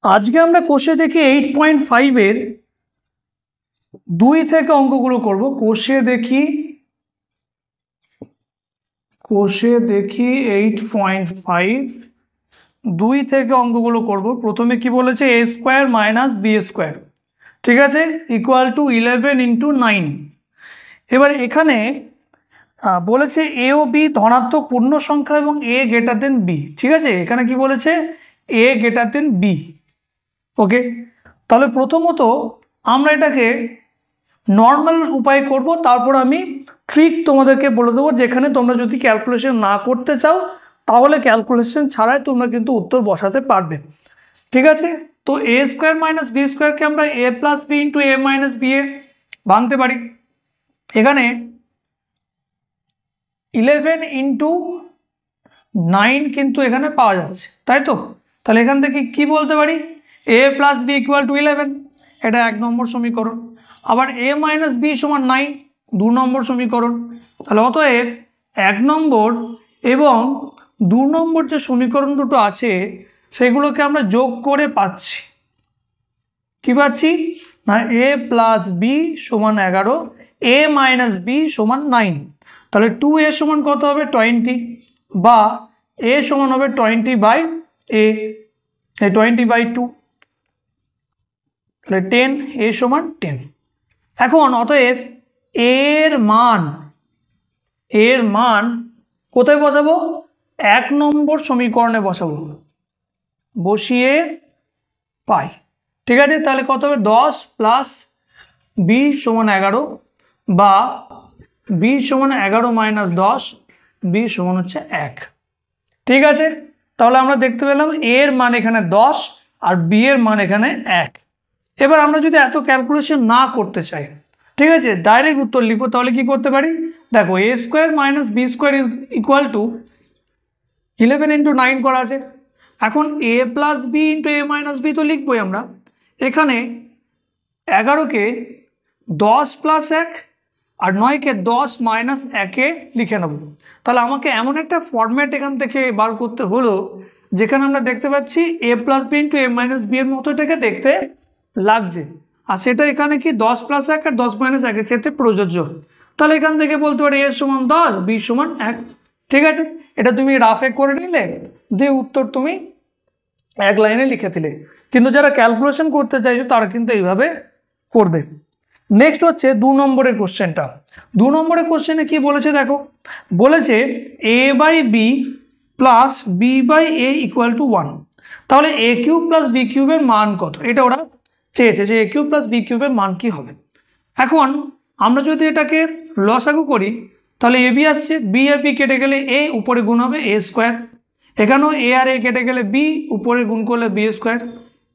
আজকে আমরা কোষে দেখি 8.5 এর 2 থেকে অঙ্কগুলো করব। কোষে দেখি 8.5 2 থেকে অঙ্কগুলো করব। প্রথমে কি বলেছে, a square minus B square, ঠিক আছে, ইকুয়াল টু 11 ইন্টু 9। এবার এখানে বলেছে এ ও বি ধনাত্মক পূর্ণ সংখ্যা এবং এ গ্রেটার দেন বি, ঠিক আছে। এখানে কি বলেছে, এ গ্রেটার দেন বি। ওকে, তাহলে প্রথমত আমরা এটাকে নর্মাল উপায় করব, তারপর আমি ট্রিক তোমাদেরকে বলে দেবো, যেখানে তোমরা যদি ক্যালকুলেশন না করতে চাও তাহলে ক্যালকুলেশন ছাড়াই তোমরা কিন্তু উত্তর বসাতে পারবে, ঠিক আছে। তো এ স্কোয়ার মাইনাস বি স্কোয়ারকে আমরা এ plus B into A minus B A ভাঙতে পারি। এখানে 11 ইন্টু 9 কিন্তু এখানে পাওয়া যাচ্ছে, তাই তো। তাহলে এখান থেকে কি বলতে পারি, এ প্লাস বি ইকুয়াল টু 11, এটা 1 নম্বর সমীকরণ। আবার এ মাইনাস বি সমান 9, 2 নম্বর সমীকরণ। তাহলে অতএব 1 নম্বর এবং 2 নম্বর যে সমীকরণ দুটো আছে সেগুলোকে আমরা যোগ করে পাচ্ছি, কি পাচ্ছি না, এ প্লাস বি সমান 11, এ মাইনাস বি সমান 9। তাহলে 2a সমান কত হবে, 20, বা a সমান হবে 20/2, তাহলে 10, a সমান 10। এখন অতএব এর মান কোথায় বসাবো, 1 নম্বর সমীকরণে বসাবো, বসিয়ে পাই, ঠিক আছে। তাহলে কত হবে, 10 প্লাস বি সমান 11, বা বি সমান 11 মাইনাস 10, বি সমান হচ্ছে 1, ঠিক আছে। তাহলে আমরা দেখতে পেলাম এর মান এখানে 10 আর বি এর মান এখানে 1। এবার আমরা যদি এত ক্যালকুলেশন না করতে চাই, ঠিক আছে, ডাইরেক্ট উত্তর লিখবো, তাহলে কি করতে পারি, দেখো A square minus B square equal to 11 into 9 করা আছে। এখন A plus B into A minus B তো লিখবোই আমরা। এখানে 11কে 10 প্লাস 1 আর 9কে 10 মাইনাস 1-এ লিখে নেব। তাহলে আমাকে এমন একটা ফরম্যাট এখান থেকে বার করতে হলো যেখানে আমরা দেখতে পাচ্ছি এ plus B into A minus B এর মতো এটাকে দেখতে লাগছে, আর সেটা এখানে কি 10 প্লাস 1 আর 10 মাইনাস 1-এর ক্ষেত্রে প্রযোজ্য। তাহলে এখান থেকে বলতে পারি এ সমান 10, বি সমান 1, ঠিক আছে। এটা তুমি রাফে করে নিলে, দিয়ে উত্তর তুমি 1 লাইনে লিখে দিলে। কিন্তু যারা ক্যালকুলেশন করতে চাইছো তারা কিন্তু এইভাবে করবে। নেক্সট হচ্ছে 2 নম্বরের কোশ্চেনটা। 2 নম্বরের কোশ্চেনে কি বলেছে দেখো, বলেছে A by B plus B by A equal to 1। তাহলে এ কিউব প্লাস বি কিউবের মান কত, এটা ওরা চেয়েছে যে এ কিউব প্লাস বি কিউবের মান কি হবে। এখন আমরা যদি এটাকে লসাগু করি তাহলে এ বি আসছে, বি আর বি কেটে গেলে এ উপরে গুণ হবে এ স্কোয়ার, এখানেও এ আর এ কেটে গেলে বি উপরে গুণ করলে বি স্কোয়ার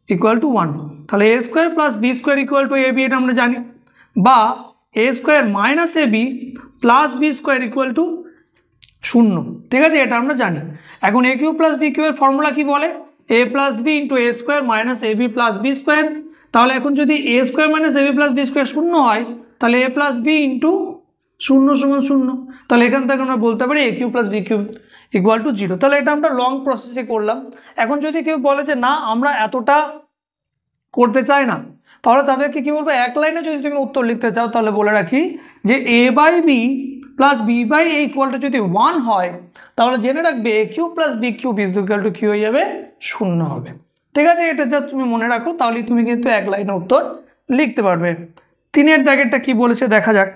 ইকুয়াল টু 1। তাহলে A square plus B square equal to A B, এটা আমরা জানি, বা A square minus A B plus B square equal to 0, ঠিক আছে, এটা আমরা জানি। এখন এ কিউ প্লাস বি কিউবের ফর্মুলা কি বলে, A plus B into A square minus A B plus B square. তাহলে এখন যদি A square minus A B plus B square 0 হয়, তাহলে এ প্লাস বি ইন্টু 0 সমান 0। তাহলে এখান থেকে আমরা বলতে পারি A cube plus B cube equal to 0। তাহলে এটা আমরা লং প্রসেসে করলাম। এখন যদি কেউ বলে যে না আমরা এতটা করতে চাই না, তাহলে তাদেরকে কি বলবো, 1 লাইনে যদি তুমি উত্তর লিখতে চাও তাহলে বলে রাখি যে A by B plus B by A equal to যদি 1 হয়, তাহলে জেনে রাখবে A cube plus B cube is equal to কি হয়ে যাবে, 0 হবে, ঠিক আছে। এটা জাস্ট তুমি মনে রাখো, তাহলে তুমি কিন্তু 1 লাইনে উত্তর লিখতে পারবে। 3-এর দাগেরটা কি বলেছে দেখা যাক।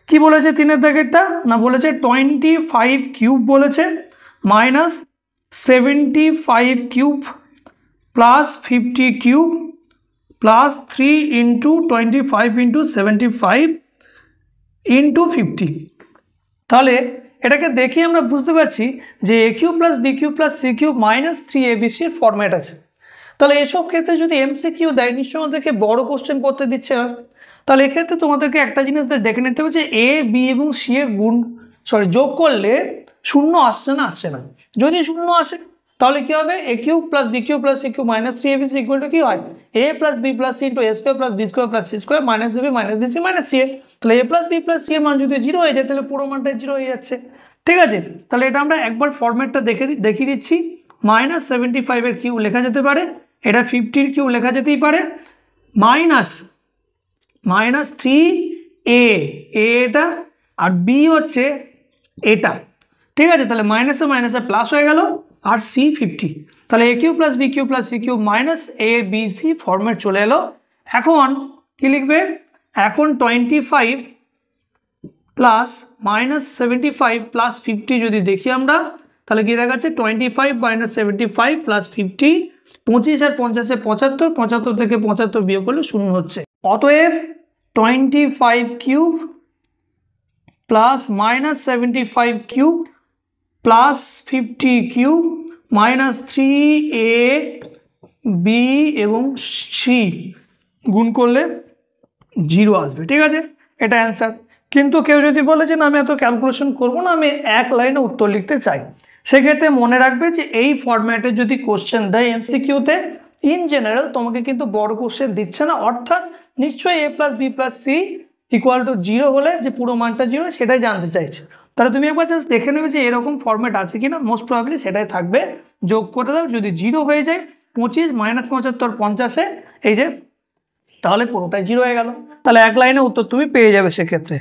কি বলেছে 3-এর দাগেরটা, না বলেছে 25 কিউব বলেছে, minus 75 cube plus 50 cube plus 3 into 25 into 75 into 50। তাহলে এটাকে দেখে আমরা বুঝতে পারছি যে A cube plus B cube plus C cube minus 3abc format আছে। তাহলে এসব ক্ষেত্রে যদি এমসিকিউ দেয়, নিশ্চয়ই আমাদেরকে বড় কোশ্চেন করতে দিচ্ছে না। তাহলে এক্ষেত্রে তোমাদেরকে একটা জিনিস দেখে নিতে হবে যে এ বি এবং সি এর যোগ করলে 0 আসছে না। যদি 0 আসে তাহলে কি হবে, A cube plus B cube plus C cube minus 3abc equal to কি হয়, A plus B plus C into A square plus B square plus C square minus AB minus BC minus C এ। তাহলে A plus B plus C এর মান যদি 0 হয়ে যায় তাহলে পুরো মানটা 0 হয়ে যাচ্ছে, ঠিক আছে। তাহলে এটা আমরা একবার ফরম্যাটটা দেখিয়ে দিচ্ছি। -75 এর কিউ লেখা যেতে পারে এটা 50 কিউব লেখা যেতেই পারে, মাইনাস মাইনাস 3a এটা, আর বি হচ্ছে এটা, ঠিক আছে। তাহলে মাইনাসে মাইনাসে প্লাস হয়ে গেল, আর সি 50, তাহলে A cube plus B cube plus C cube minus A B C format চলে এলো। এখন কি লিখবে, এখন 25 প্লাস মাইনাস 75 প্লাস 50 যদি দেখি আমরা, তাহলে কি দেখাচ্ছে 25 মাইনাস 75 প্লাস 50, 25 আর 50 75, 75 থেকে 75 বিয়োগ করলে 0 হচ্ছে। অতএব 25 cube plus minus 75 cube plus 50 cube minus 3a b এবং সি গুণ করলে 0 আসবে, ঠিক আছে, এটা অ্যান্সার। কিন্তু কেউ যদি বলে যে না আমি এত ক্যালকুলেশন করবো না, আমি এক লাইনে উত্তর লিখতে চাই, সেক্ষেত্রে মনে রাখবে যে এই ফরম্যাটে যদি কোশ্চেন দেয় এমসিকিউতে, ইন জেনারেল তোমাকে কিন্তু বড় কোশ্চেন দিচ্ছে না, অর্থাৎ নিশ্চয়ই a plus B plus C equal to 0 হলে যে পুরো মানটা 0 সেটাই জানতে চাইছে। তাহলে তুমি একবার জাস্ট দেখে নেবে যে এরকম ফরম্যাট আছে কিনা, মোস্ট প্রবাবলি সেটাই থাকবে, যোগ করে দাও, যদি 0 হয়ে যায় 25 মাইনাস 75 50-এ এই যে, তাহলে পুরোটাই 0 হয়ে গেল, তাহলে এক লাইনে উত্তর তুমি পেয়ে যাবে সেক্ষেত্রে।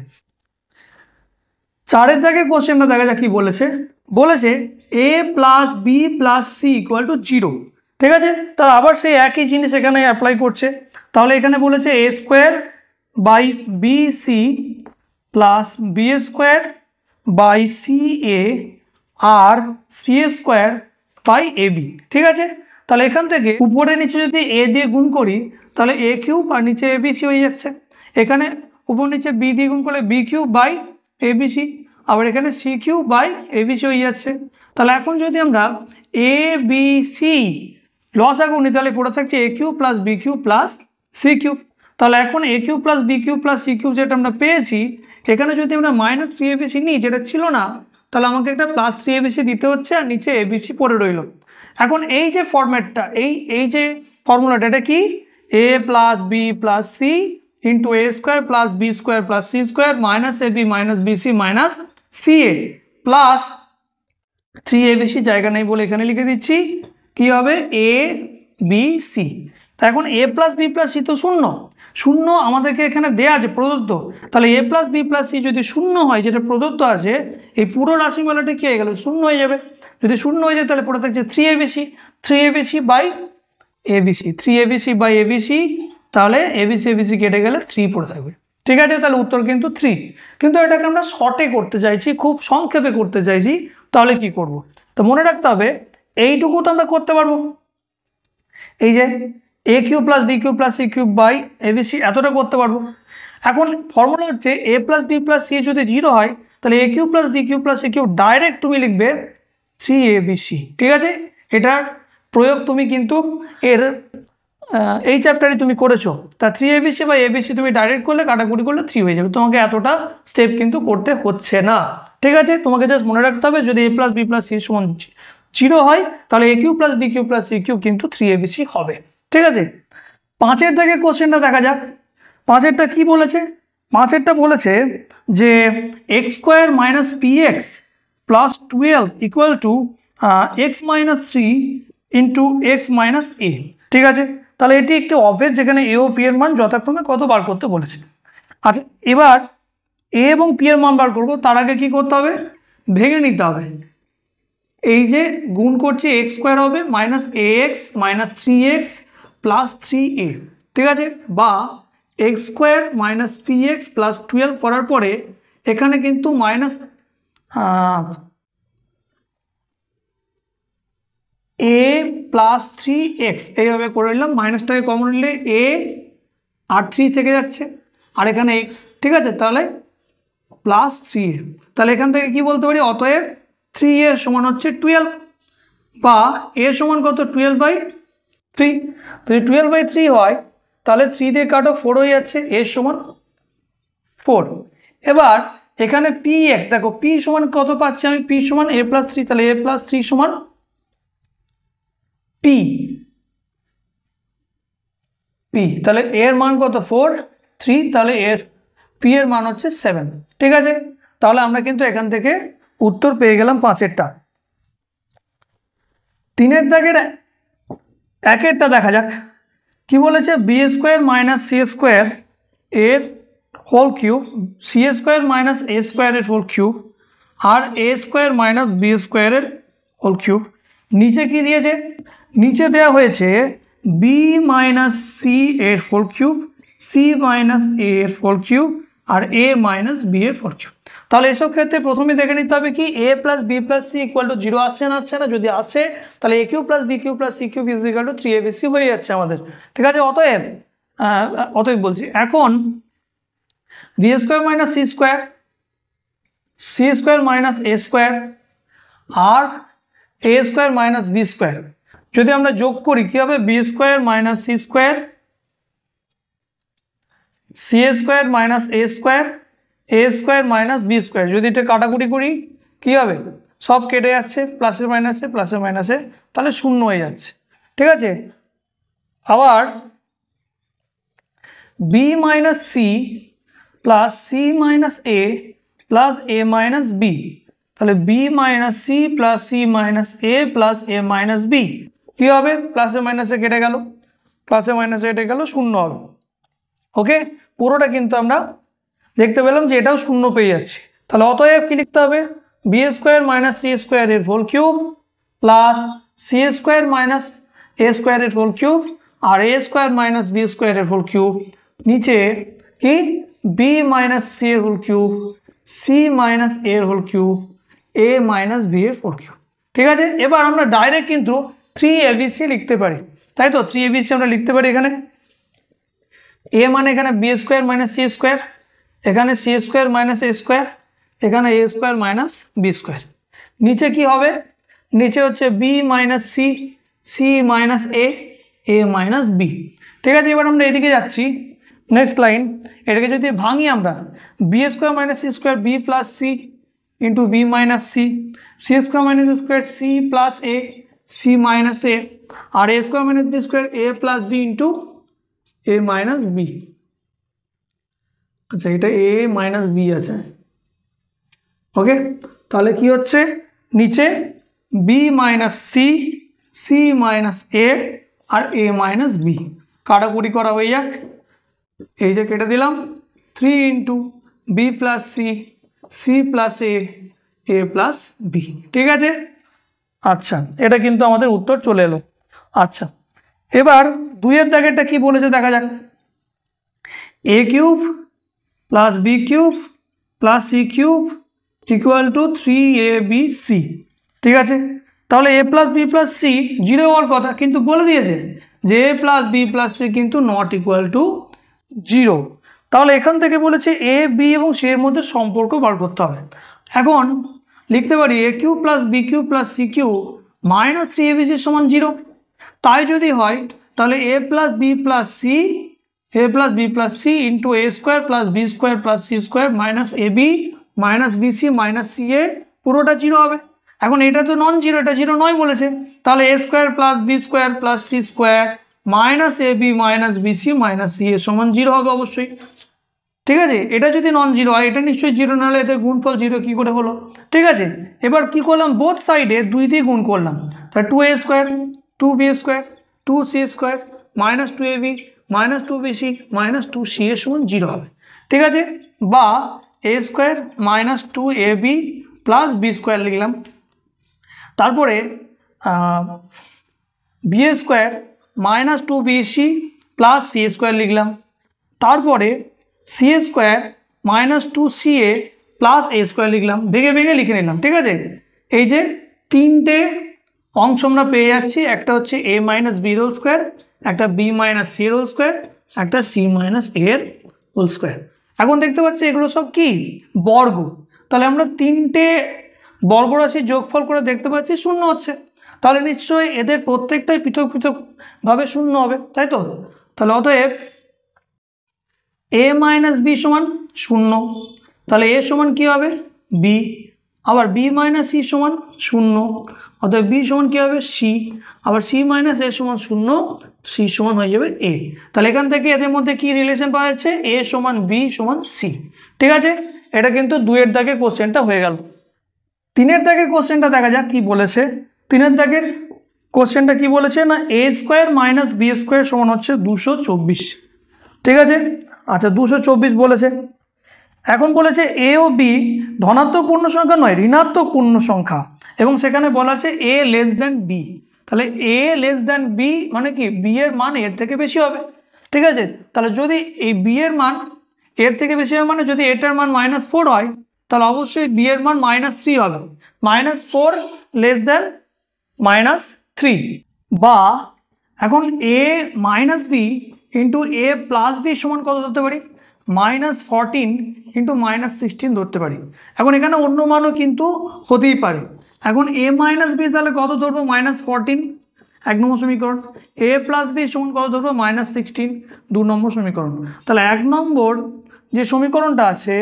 4 দাগের কোশ্চেনটা দেখা যাক কি বলেছে, বলেছে a plus B plus C equal to 0, ঠিক আছে। তার আবার সেই একই জিনিস এখানে অ্যাপ্লাই করছে, তাহলে এখানে বলেছে a square by b c plus B square by c a আর c square by A b, ঠিক আছে। তাহলে এখান থেকে উপরে নিচে যদি a দিয়ে গুণ করি তাহলে a কিউব আর নিচে এ বি সি হয়ে যাচ্ছে, এখানে উপর নিচে বি দিয়ে গুণ করলে B cube by A B C, আবার এখানে C cube by A B C হয়ে যাচ্ছে। তাহলে এখন যদি আমরা এ বি সি লসাগু নিই তাহলে পড়ে থাকছে A cube plus B cube plus C cube. তাহলে এখন A cube plus B cube plus C cube যেটা আমরা পেয়েছি, এখানে যদি আমরা মাইনাস 3abc নিই যেটা ছিল না, তাহলে আমাকে একটা প্লাস 3abc দিতে হচ্ছে, আর নিচে এবিসি পড়ে রইল। এখন এই যে ফরম্যাটটা, এই যে ফর্মুলাটা, এটা কি, A plus B plus C into A square plus B square plus C square minus A B minus BC minus C A plus 3abc, জায়গা নেই বলে এখানে লিখে দিচ্ছি, কি হবে এ বি সি। তা এখন A plus B plus C তো শূন্য, শূন্য আমাদেরকে এখানে দেয়া আছে প্রদত্ত, তাহলে A plus B plus C যদি শূন্য হয় যেটা প্রদত্ত আছে, এই পুরো রাশিমালাটা কি হয়ে গেল, শূন্য হয়ে যাবে। যদি শূন্য হয়ে যায় তাহলে পড়ে থাকছে 3abc by ABC, 3abc by ABC, তাহলে এবিসি কেটে গেলে 3 পড়ে থাকবে, ঠিক আছে। তাহলে উত্তর কিন্তু 3, কিন্তু এটাকে আমরা শর্টে করতে চাইছি, খুব সংক্ষেপে করতে চাইছি, তাহলে কি করব, তো মনে রাখতে হবে এইটুকু তো আমরা করতে পারবো, এই যে A cube plus B cube plus C cube by ABC এতটা করতে পারবো। এখন ফর্মুলা হচ্ছে A plus B plus C যদি 0 হয় তাহলে A cube plus B cube plus C cube direct তুমি লিখবে 3abc, ঠিক আছে। এটার প্রয়োগ তুমি কিন্তু এর এই চ্যাপ্টারে তুমি করেছো, তা 3abc বা এবিসি তুমি ডাইরেক্ট করলে কাটাকুটি করলে 3 হয়ে যাবে, তোমাকে এতটা স্টেপ কিন্তু করতে হচ্ছে না, ঠিক আছে। তোমাকে জাস্ট মনে রাখতে হবে যদি A plus B plus C সমান 0 হয় তাহলে A cube plus B cube plus C cube কিন্তু 3abc হবে, ঠিক আছে। 5 দাগের কোশ্চেনটা দেখা যাক, 5টা কি বলেছে, 5টা বলেছে যে X square minus P X plus 12 equal to X minus 3 into X minus A, ঠিক আছে। তাহলে এটি একটি অভেদ যেখানে এ ও পি এর মান যথাক্রমে কত বার করতে বলেছে। আচ্ছা, এবার এ এবং পি এর মান বার করবো, তার আগে কি করতে হবে, ভেঙে নিতে হবে। এই যে গুণ করছি এক্স স্কোয়ার হবে মাইনাস এ x minus 3x plus 3a, ঠিক আছে, বা X square minus P X plus 12 করার পরে এখানে কিন্তু মাইনাস এ প্লাস 3x এইভাবে করে নিলাম, মাইনাসটাকে কমন নিলে এ আর 3 থেকে যাচ্ছে, আর এখানে x, ঠিক আছে, তাহলে প্লাস 3a। তাহলে এখান থেকে কি বলতে পারি, অতএব 3a সমান হচ্ছে 12, বা a সমান কত 12/3, যদি 12/3 হয় তাহলে 3 দিয়ে কাটো 4 হয়ে যাচ্ছে, a সমান 4। এবার এখানে px দেখো, p সমান কত পাচ্ছি আমি, p সমান a প্লাস 3, তাহলে a প্লাস 3 সমান p, তাহলে এর মান কত 4, 3, তাহলে এর p এর মান হচ্ছে 7, ঠিক আছে। তাহলে আমরা কিন্তু এখান থেকে উত্তর পেয়ে গেলাম 5-এরটা। 3 দাগের একেরটা দেখা যাক কি বলেছে, B square minus C square এর whole cube, C square minus A স্কোয়ারের হোল কিউব আর এ স্কোয়ার মাইনাস বি স্কোয়ারের হোল কিউব। নিচে কি দিয়েছে, নিচে দেওয়া হয়েছে বি মাইনাস সি এর হোল কিউব, সি মাইনাস এ এর হোল কিউব আর এ মাইনাস বি এর হোল কিউব। তাহলে এসব ক্ষেত্রে প্রথমে দেখে নিতে হবে কি A plus B plus C equal to 0 আসছে না আসছে না, যদি আসে তাহলে A cube plus B cube plus C cube is equal to 3abc হয়ে যাচ্ছে আমাদের। ঠিক আছে, অতএব বলছি এখন B square minus C square, C square minus A square আর A square minus B square যদি আমরা যোগ করি কি হবে, B square minus C square, C square minus A square, A square minus B square. যদি এটা কাটাকুটি করি কি হবে, সব কেটে যাচ্ছে প্লাসে মাইনাসে, তাহলে শূন্য হয়ে যাচ্ছে। ঠিক আছে, আবার B minus C plus C minus A plus A minus B, তাহলে B minus C plus C minus A plus A minus B কী হবে, প্লাসে মাইনাসে কেটে গেল, শূন্য হবে। ওকে, পুরোটা কিন্তু আমরা দেখতে পেলাম যে এটাও শূন্য পেয়ে যাচ্ছে। তাহলে অতএব কি লিখতে হবে, বি স্কোয়ার মাইনাস সি স্কোয়ারের whole cube plus C square minus A স্কোয়ারের হোল কিউব আর এ স্কোয়ার মাইনাস বি স্কোয়ারের হোল কিউব, নিচে কি বি মাইনাস সি এর হোল কিউব, সি মাইনাস এ এর whole cube, A minus B এর whole cube. ঠিক আছে, এবার আমরা ডাইরেক্ট কিন্তু 3abc লিখতে পারি, তাই তো 3abc আমরা লিখতে পারি। এখানে এ মানে এখানে B square minus C square, এখানে C square minus A square, এখানে A square minus B square. নিচে কি হবে, নিচে হচ্ছে B minus C, C minus A, A minus B. ঠিক আছে, এবার আমরা এদিকে যাচ্ছি, নেক্সট লাইন, এটাকে যদি ভাঙি আমরা, B square minus C square B plus C into B minus C, C square minus square C plus A, C minus A আর A square minus B square A plus B into A minus B. আচ্ছা, এটা এ minus B আছে। ওকে, তাহলে কি হচ্ছে, নিচে B minus C, C minus A আর A minus B, কাটাকুটি করা হয়ে যাক, এই যে কেটে দিলাম 3 into B plus C, C plus A, A plus B. ঠিক আছে, আচ্ছা এটা কিন্তু আমাদের উত্তর চলে এলো। আচ্ছা, এবার দুইয়ের দাগেরটা কি বলেছে দেখা যাক, A cube plus B cube plus C cube equal to 3abc। ঠিক আছে, তাহলে A plus B plus C 0 হওয়ার কথা, কিন্তু বলে দিয়েছে যে A plus B plus C কিন্তু নট ইকুয়াল টু 0। তাহলে এখান থেকে বলেছে এ বি এবং সি এর মধ্যে সম্পর্ক বার করতে হবে। এখন লিখতে পারি A cube plus B cube plus C cube minus 3abc সমান 0। তাই যদি হয় তাহলে A plus B plus C into A square plus B square plus C square minus A B minus BC minus C A পুরোটা 0 হবে। এখন এটা তো নন জিরো, এটা 0 নয় বলেছে, তাহলে A square plus B square plus C square minus A B minus BC minus C A সমান 0 হবে অবশ্যই। ঠিক আছে, এটা যদি নন জিরো হয় এটা নিশ্চয়ই 0, নাহলে এদের গুণফল 0 কী করে হলো। ঠিক আছে, এবার কি করলাম, বোথ সাইডে 2 দিয়ে গুণ করলাম, তাহলে 2a square 2b square 2c square minus 2ab minus 2bc minus 2c এর সমান 0 হবে। ঠিক আছে, বা a square minus 2ab plus B square লিখলাম, তারপরে b square minus 2bc plus C square লিখলাম, তারপরে c square minus 2ca plus a square লিখলাম, ভেঙে ভেঙে লিখে নিলাম। ঠিক আছে, এই যে 3টে অংশ আমরা পেয়ে যাচ্ছি, একটা হচ্ছে A minus B whole square, একটা B minus C whole square, একটা সি মাইনাস এর হোল স্কোয়ার। এখন দেখতে পাচ্ছি এগুলো সব কি বর্গ, তাহলে আমরা 3টে বর্গরাশির যোগফল করে দেখতে পাচ্ছি 0 হচ্ছে, তাহলে নিশ্চয়ই এদের প্রত্যেকটাই পৃথক পৃথকভাবে 0 হবে, তাই তো। তাহলে অতএব এ মাইনাস বি সমান 0, তাহলে এ সমান কী হবে বি, আবার বি মাইনাস সি সমান 0, অতএব বি সমান কী হবে সি, আবার সি মাইনাস এ সমান 0, সি সমান হয়ে যাবে এ। তাহলে এখান থেকে এদের মধ্যে কি রিলেশন পাওয়া যাচ্ছে, এ সমান বি সমান সি। ঠিক আছে, এটা কিন্তু 2-এর দাগের কোশ্চেনটা হয়ে গেল। 3-এর দাগের কোশ্চেনটা দেখা যাক কি বলেছে। 3-এর দাগের কোশ্চেনটা কি বলেছে না এ স্কোয়ার মাইনাস বি স্কোয়ার সমান হচ্ছে 224, ঠিক আছে। আচ্ছা 224 বলেছে। এখন বলেছে এ ও বি ধনাত্মক পূর্ণ সংখ্যা নয়, ঋণাত্মক পূর্ণ সংখ্যা, এবং সেখানে বলা আছে এ লেস দ্যান বি। তাহলে এ লেস দ্যান বি মানে কি বি এর মান এর থেকে বেশি হবে, ঠিক আছে। তাহলে যদি এই বি এর মান এর থেকে বেশি হবে মানে যদি এটার মান -4 হয় তাহলে অবশ্যই বি এর মান -3 হবে, -4 লেস দ্যান -3। বা এখন এ মাইনাস বি ইন্টু এ প্লাস বি সমান কত ধরতে পারি, -14 ইন্টু -16 ধরতে পারি। এখন এখানে অন্য মানও কিন্তু হতেই পারে। এখন এ মাইনাস বি তাহলে কত ধরবো, -14 1 নম্বর সমীকরণ, এ প্লাস বি সমান কত ধরবো, -16 2 নম্বর সমীকরণ। তাহলে 1 নম্বর যে সমীকরণটা আছে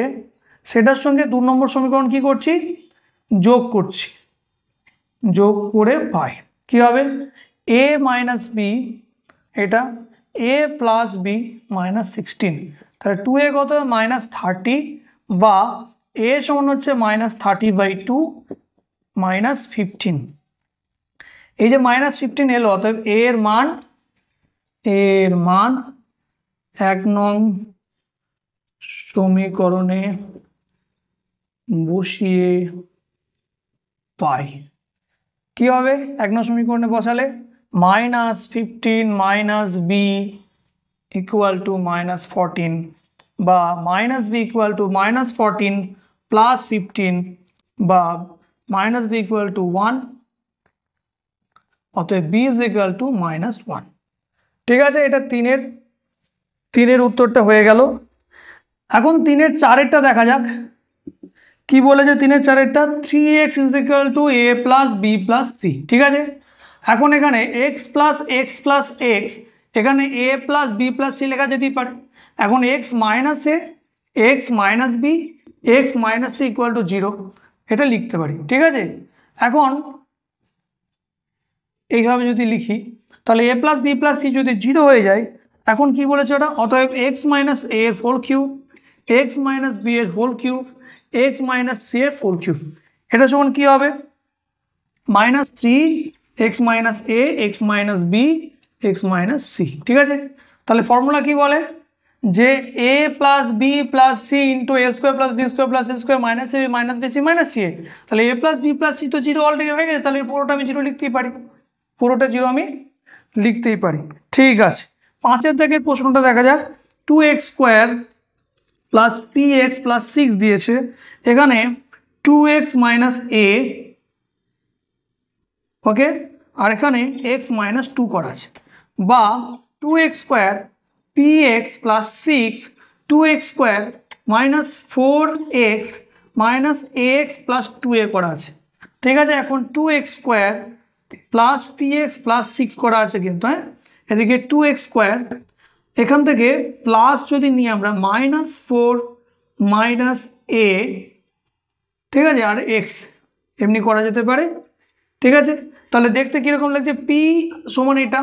সেটার সঙ্গে 2 নম্বর সমীকরণ কি করছি, যোগ করছি, যোগ করে পাই কি হবে এ মাইনাস বি, এটা এ প্লাস বি -16, তাহলে 2a কত -30, বা এ সমান হচ্ছে -30/2 -15। এই যে -15 এলো, অতএব এর মান 1 নং সমীকরণে বসিয়ে পাই কি হবে, 1 নং সমীকরণে বসালে -15 মাইনাস বি ইকুয়াল টু -14, বা -b ইকুয়াল টু -14 প্লাস 15, বা -b ইকুয়াল টু 1, অতএব b ইজ ইকুয়াল টু -1। ঠিক আছে, এটা 3-এর উত্তরটা হয়ে গেল। এখন 3-এর 4-এরটা দেখা যাক কি বলেছে। 3-এর 4-এরটা 3x is equal to a plus B plus C, ঠিক আছে। এখন এখানে x plus x plus x, এখানে a plus B plus C লেখা যেতেই পারে। এখন x minus A, x minus B, x minus C equal to 0 এটা লিখতে পারি, ঠিক আছে। এখন এইভাবে যদি লিখি তাহলে a plus B plus C যদি 0 হয়ে যায়, এখন কি বলেছে ওটা, অতএব এক্স মাইনাস এ এর whole cube, x minus B এর whole cube, x minus C এর হোল কিউব, এটা সমান কি হবে -3x মাইনাস এ x minus B x minus c, ঠিক আছে। তাহলে ফর্মুলা কি বলে যে a plus B plus C into A square plus B square plus a square minus a minus b c minus C এ। তাহলে a plus B plus C তো 0 already হয়ে গেছে, তাহলে পুরোটা আমি 0 লিখতেই পারি, পুরোটা 0 আমি লিখতেই পারি, ঠিক আছে। 5-এর দাগের প্রশ্নটা দেখা যাক। 2x square plus px plus 6 দিয়েছে, এখানে 2x মাইনাস এ, ওকে, আর এখানে x মাইনাস 2 করা আছে, বা 2x square px plus 6 2x square minus 4x minus ax plus 2a করা আছে, ঠিক আছে। এখন 2x square plus px plus 6 করা আছে কিন্তু, হ্যাঁ, এদিকে 2x স্কোয়ার, এখান থেকে প্লাস যদি নিই আমরা -4 মাইনাস a, ঠিক আছে, আর x এমনি করা যেতে পারে, ঠিক আছে। তাহলে দেখতে কিরকম লাগছে, p সমান এটা,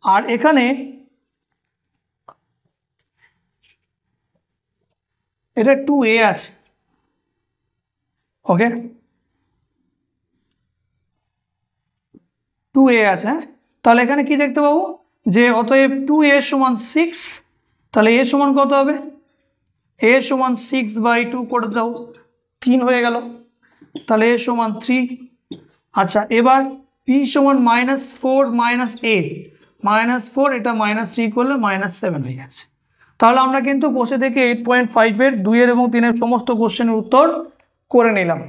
আর এখানে এটা 2a আছে, ওকে, 2a আছে, হ্যাঁ। তাহলে এখানে কি দেখতে পাবো যে অতএব 2a সমান 6, তাহলে a সমান কত হবে, a সমান 6/2 করে দাও, 3 হয়ে গেল, তাহলে a সমান 3। আচ্ছা, এবার p সমান -4 মাইনাস a, -4 এটা -3 করলে -7 হয়ে যাচ্ছে। তাহলে আমরা কিন্তু বসে থেকে 8.5-এর 2-এর এবং 3-এর সমস্ত কোশ্চেনের উত্তর করে নিলাম।